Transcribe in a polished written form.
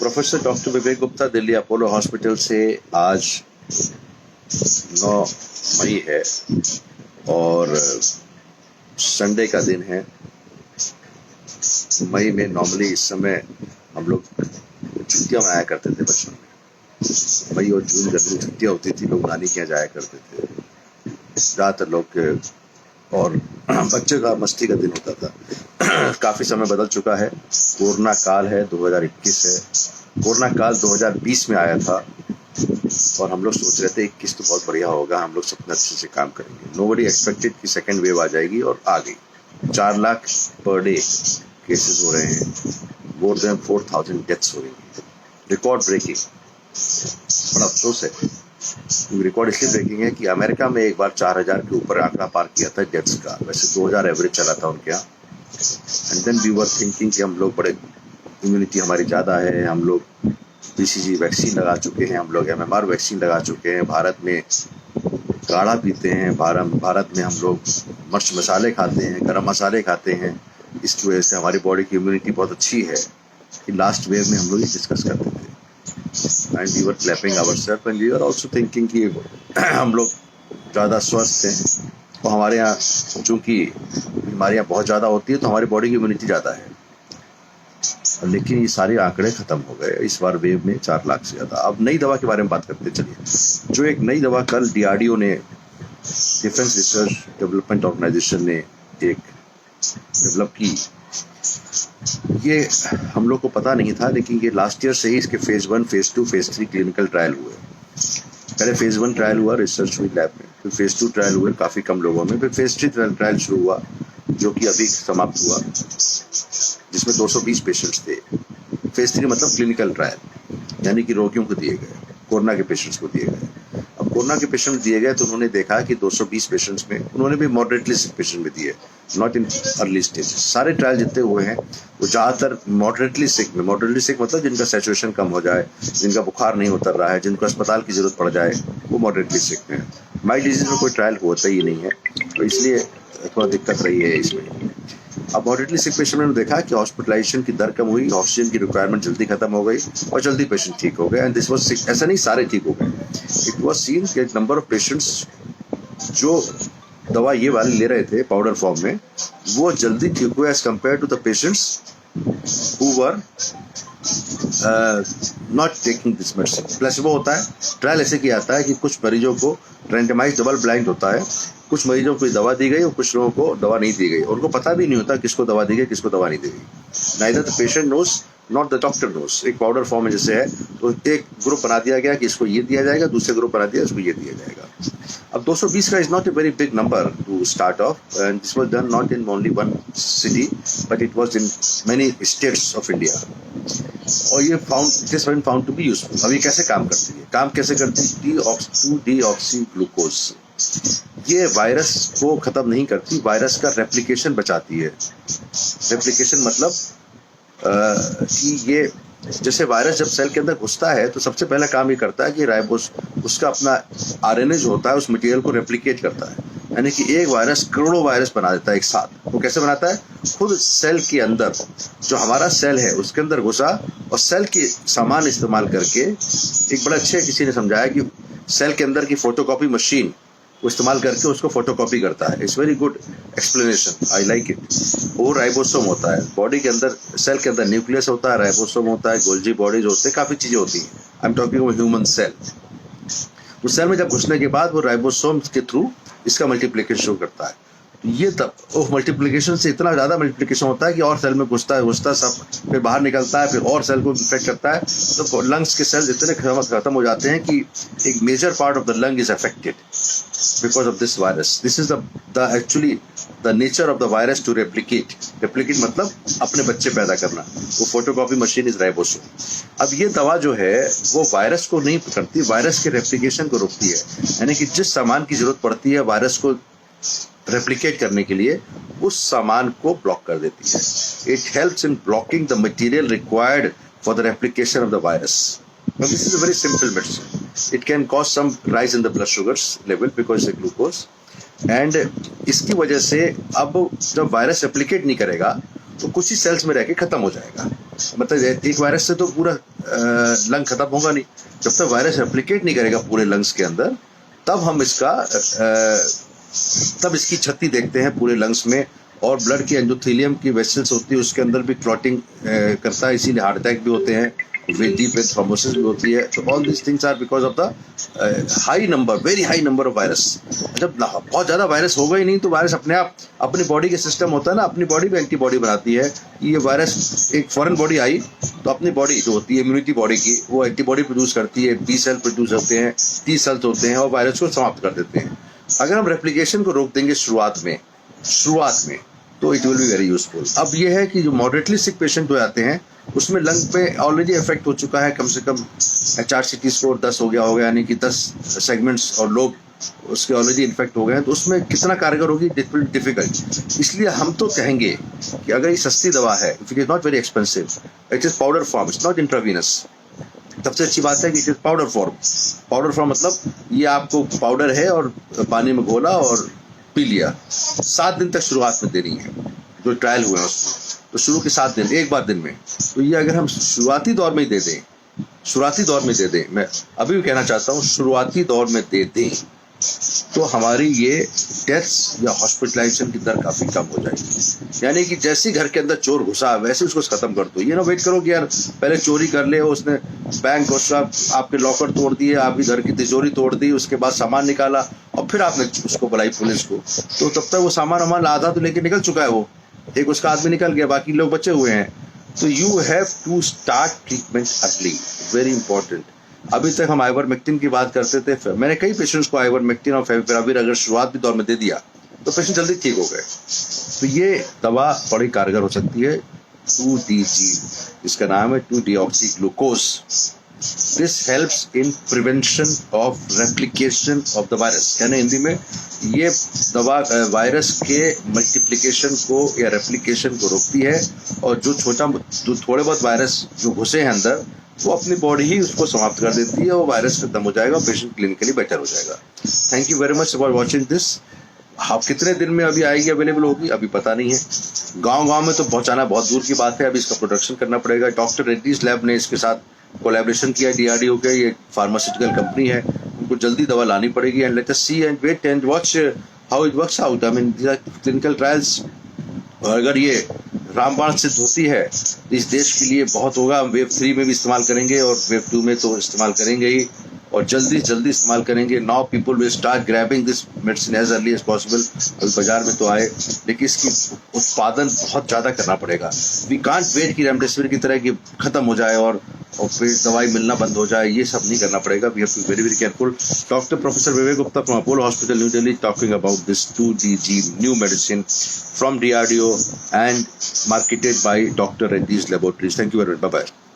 Professor doctor विवेक Gupta Delhi Apollo hospital से। आज 9 मई है और संडे का दिन है। मई में नॉर्मली इस समय हम लोग छुट्टियां मनाया करते थे बचपन में। मई और जून गर्मी छुट्टियां होती थी, लोग नानी के यहाँ जाया करते थे ज़्यादातर लोग, और बच्चे का मस्ती का दिन होता था। काफ़ी समय बदल चुका है। कोरोना काल है, 2021 है। कोरोना काल 2020 में आया था और हम लोग सोच रहे थे 21 तो बहुत बढ़िया होगा, हम लोग सब अच्छे से काम करेंगे। नोबडी एक्सपेक्टेड कि सेकेंड वेव आ जाएगी और आ गई। 4 लाख पर डे केसेस हो रहे हैं, मोर देन 4000 डेथ्स हो रही हैं। Record breaking. बड़ा अफसोस है, रिकॉर्ड इसलिए ब्रेकिंग है कि अमेरिका में एक बार 4000 के ऊपर आंकड़ा पार किया था डेथ्स का। वैसे 2000 एवरेज चला था उनके यहाँ। And then we were thinking कि हम लोग बड़े इम्यूनिटी हमारी ज़्यादा है, हम लोग BCG वैक्सीन लगा चुके हैं, हम लोग MMR वैक्सीन लगा चुके हैं, भारत में काढ़ा पीते हैं, भारत में हम लोग मिर्च मसाले खाते हैं, गरम मसाले खाते हैं। इसकी वजह से हमारी बॉडी की इम्यूनिटी बहुत अच्छी है। लास्ट वेव में हम लोग ये डिस्कस करते थे and we were clapping ourselves and we were also thinking कि हम लोग ज़्यादा स्वस्थ हैं और हमारे यहाँ चूँकि बीमारियाँ बहुत ज़्यादा होती है तो हमारी बॉडी की इम्यूनिटी ज़्यादा है। लेकिन ये सारे आंकड़े खत्म हो गए इस बार वेव में, 4 लाख से ज़्यादा। अब नई दवा के बारे में बात करते चलिए। जो एक नई दवा कल DRDO ने, डिफेंस रिसर्च डेवलपमेंट ऑर्गेनाइजेशन ने एक डेवलप की, ये हम लोग को पता नहीं था, लेकिन ये लास्ट ईयर से ही इसके phase 1, phase 2, phase 3 clinical trial हुए। पहले फेज 1 ट्रायल हुआ रिसर्च हुई लैब में, फिर फेज 2 ट्रायल हुए काफ़ी कम लोगों में, फिर फेज 3 ट्रायल शुरू हुआ जो कि अभी समाप्त हुआ, जिसमें 220 पेशेंट्स थे। फेज 3 मतलब क्लिनिकल ट्रायल, यानी कि रोगियों को दिए गए, कोरोना के पेशेंट्स को दिए गए। अब कोरोना के पेशेंट दिए गए तो उन्होंने देखा कि 220 पेशेंट्स में उन्होंने भी मॉडरेटली सिक पेशेंट में दिए, नॉट इन अर्ली स्टेजेस। सारे ट्रायल जितने हुए हैं वो ज़्यादातर मॉडरेटली सिक में, मॉडरेटली सिक मतलब जिनका सैचुरेशन कम हो जाए, जिनका बुखार नहीं उतर रहा है, जिनको अस्पताल की जरूरत पड़ जाए, वो मॉडरेटली सिक में है। माइल्ड डिजीज में कोई ट्रायल होता ही नहीं है, तो इसलिए थोड़ा दिक्कत रही है इसमें। अब मॉडरेटली सिक पेशेंट में देखा कि हॉस्पिटलाइजेशन की दर कम हुई, ऑक्सीजन की रिक्वायरमेंट जल्दी खत्म हो गई और जल्दी पेशेंट ठीक हो गए। एंड दिस वाज, ऐसा नहीं सारे ठीक हो गए, इट वाज सीन कि नंबर ऑफ पेशेंट्स जो दवा ये वाली ले रहे थे पाउडर फॉर्म में, वो जल्दी ठीक हुए as compared to the patients who were not taking this medicine. Placebo होता है, ट्रायल ऐसे किया जाता है कि कुछ मरीजों को रैंडमाइज डबल ब्लाइंड होता है, कुछ मरीजों को दवा दी गई और कुछ लोगों को दवा नहीं दी गई। उनको पता भी नहीं होता किसको दवा दी गई, किसको दवा नहीं दी गई। Neither the patient knows nor the doctor knows. एक पाउडर फॉर्म में जैसे है तो एक ग्रुप बना दिया गया कि इसको ये दिया जाएगा, दूसरे ग्रुप बना दिया इसको ये दिया जाएगा। अब 220 का is not a very big number two start of, and this was done not in only one city but it was in many states of India. और ये फाउंड टू बी यूजफुल। अब ये कैसे काम करती है? काम कैसे करती है? 2-deoxy glucose. ये वायरस को खत्म नहीं करती, वायरस का रेप्लिकेशन बचाती है। रेप्लिकेशन मतलब कि ये जैसे वायरस जब सेल के अंदर घुसता है तो सबसे पहला काम ये करता है कि राइबोस उसका अपना RNA जो होता है उस मटेरियल को रेप्लिकेट करता है, यानी कि एक वायरस करोड़ों वायरस बना देता है एक साथ। वो कैसे बनाता है? खुद सेल के अंदर, जो हमारा सेल है उसके अंदर घुसा और सेल की सामान इस्तेमाल करके, एक बड़ा अच्छे किसी ने समझाया कि सेल के अंदर की फोटोकॉपी मशीन वो इस्तेमाल करके उसको फोटोकॉपी करता है। It's very good explanation, I like it. वो राइबोसोम होता है बॉडी के अंदर, सेल के अंदर न्यूक्लियस होता है, राइबोसोम होता है, गोल्जी बॉडीज होते हैं, काफ़ी चीज़ें होती हैं। I am talking about human cell. उस सेल में जब घुसने के बाद वो राइबोसोम के थ्रू इसका मल्टीप्लिकेशन शुरू करता है। ये तब मल्टीप्लिकेशन से इतना ज़्यादा मल्टीप्लिकेशन होता है कि और सेल में घुसता सब, फिर बाहर निकलता है, फिर और सेल को इन्फेक्ट करता है। तो लंग्स के सेल्स इतने खत्म हो जाते हैं कि एक major part of the lung is affected because of this virus. This is the actually the nature of the virus to replicate. Replicate मतलब अपने बच्चे पैदा करना। वो फोटोकॉपी मशीन इज राइबोसोम। अब ये दवा जो है वो वायरस को नहीं करती, वायरस के रेप्लिकेशन को रोकती है। यानी कि जिस सामान की जरूरत पड़ती है वायरस को रेप्लिकेट करने के लिए, उस सामान को ब्लॉक कर देती है। It helps in blocking the material required for the replication of the virus. Now this is a very simple medicine. It can cause some rise in the blood sugars level because it's a glucose. And इसकी वजह से अब जब virus replicate नहीं करेगा तो कुछ ही sales में रह के खत्म हो जाएगा। मतलब एक वायरस से तो पूरा लंग खत्म होगा नहीं। जब तक वायरस रेप्लिकेट नहीं करेगा पूरे लंग्स के अंदर, तब हम तब इसकी क्षति देखते हैं पूरे लंग्स में। और ब्लड की एंडोथेलियम की वेसल्स होती है, उसके अंदर भी क्लॉटिंग करता है, इसीलिए हार्ट अटैक भी होते हैं, डीप वेन थ्रोम्बोसिस भी होती है। तो all this things are because of the high number, very high number of virus. जब बहुत ज़्यादा वायरस होगा ही नहीं तो वायरस अपने आप, अपनी बॉडी के सिस्टम होता है ना, अपनी बॉडी भी एंटीबॉडी बनाती है। ये वायरस एक फॉरेन बॉडी आई तो अपनी बॉडी जो होती है इम्यूनिटी बॉडी की, वो एंटीबॉडी प्रोड्यूस करती है, बी सेल प्रोड्यूस होते हैं, टी सेल्स होते हैं, और वायरस को समाप्त कर देते हैं। अगर हम रेप्लिकेशन को रोक देंगे शुरुआत में तो it will be very useful. अब ये है कि जो मॉडरेटली सिक पेशेंट हो जाते हैं, उसमें लंग पे ऑलरेडी इफेक्ट हो चुका है, कम से कम HRCT स्कोर 10 हो गया होगा, यानी कि 10 सेगमेंट्स और लोग उसके ऑलरेडी इन्फेक्ट हो गए हैं, तो उसमें कितना कारगर होगी, इट विल बी डिफिकल्ट। इसलिए हम तो कहेंगे कि अगर ये सस्ती दवा है, it is not very expensive, it is powder form, it's not intravenous. सबसे अच्छी बात है कि it is powder form. Powder form मतलब ये आपको पाउडर है और पानी में घोला और पी लिया। 7 दिन तक शुरुआत में देनी है, जो ट्रायल हुए हैं उसमें, तो शुरू के 7 दिन एक बार दिन में। तो ये अगर हम शुरुआती दौर में दे दें, मैं अभी भी कहना चाहता हूँ शुरुआती दौर में दे दें, तो हमारी ये डेथ्स या हॉस्पिटलाइजेशन की दर काफी कम हो जाएगी। यानी कि जैसे घर के अंदर चोर घुसा वैसे उसको खत्म कर दो। ये ना वेट करो कि यार पहले चोरी कर ले, उसने बैंक और आपके लॉकर तोड़ दिए, आपकी घर की तिजोरी तोड़ दी, उसके बाद सामान निकाला और फिर आपने उसको बुलाई पुलिस को, तो तब तक वो सामान आधा तो लेके निकल चुका है, वो एक उसका आदमी निकल गया, बाकी लोग बचे हुए हैं। तो you have to start treatment early, very important. अभी तक हम आइवरमेक्टिन की बात करते थे, मैंने कई पेशेंट्स को आइवरमेक्टिन और फेविपिराविर अगर शुरुआती दौर में दे दिया तो पेशेंट जल्दी ठीक हो गए। तो ये दवा बड़ी कारगर हो सकती है, 2DG, इसका नाम है 2-deoxyGlucose। This helps in prevention of replication of the virus, यानी हिंदी में ये दवा वायरस के मल्टीप्लिकेशन को या रेप्लिकेशन को रोकती है, और जो थोड़े बहुत वायरस जो घुसे हैं अंदर, वो अपनी बॉडी ही उसको समाप्त कर देती है, वो वायरस खत्म हो जाएगा, पेशेंट क्लिनिकली बेटर हो जाएगा। Thank you very much for watching this. आप कितने दिन में अभी आएगी, अवेलेबल होगी, अभी पता नहीं है। गांव में तो पहुंचाना बहुत दूर की बात है, अभी इसका प्रोडक्शन करना पड़ेगा। डॉक्टर रेड्डीज लैब ने इसके साथ कोलैबोरेशन किया, DRDO के, ये फार्मास्यूटिकल कंपनी है, उनको जल्दी दवा लानी पड़ेगी। And let us see and wait and watch how it works out. I mean clinical trials, अगर ये रामबाण सिद्ध होती है तो इस देश के लिए बहुत होगा। हम वेव 3 में भी इस्तेमाल करेंगे और वेव 2 में तो इस्तेमाल करेंगे ही, और जल्दी इस्तेमाल करेंगे। Now people will start grabbing this medicine as early as possible. अभी बाजार में तो आए, लेकिन इसकी उत्पादन बहुत ज़्यादा करना पड़ेगा। वी कांट वेट कि रेमडेसिविर की तरह की खत्म हो जाए और फिर दवाई मिलना बंद हो जाए, ये सब नहीं करना पड़ेगा। We have to very very careful. Doctor professor Vivek Gupta from Apollo hospital New Delhi talking about this 2DG new medicine from DRDO and marketed by Dr. Reddy's Laboratories. Thank you very much. Bye-bye.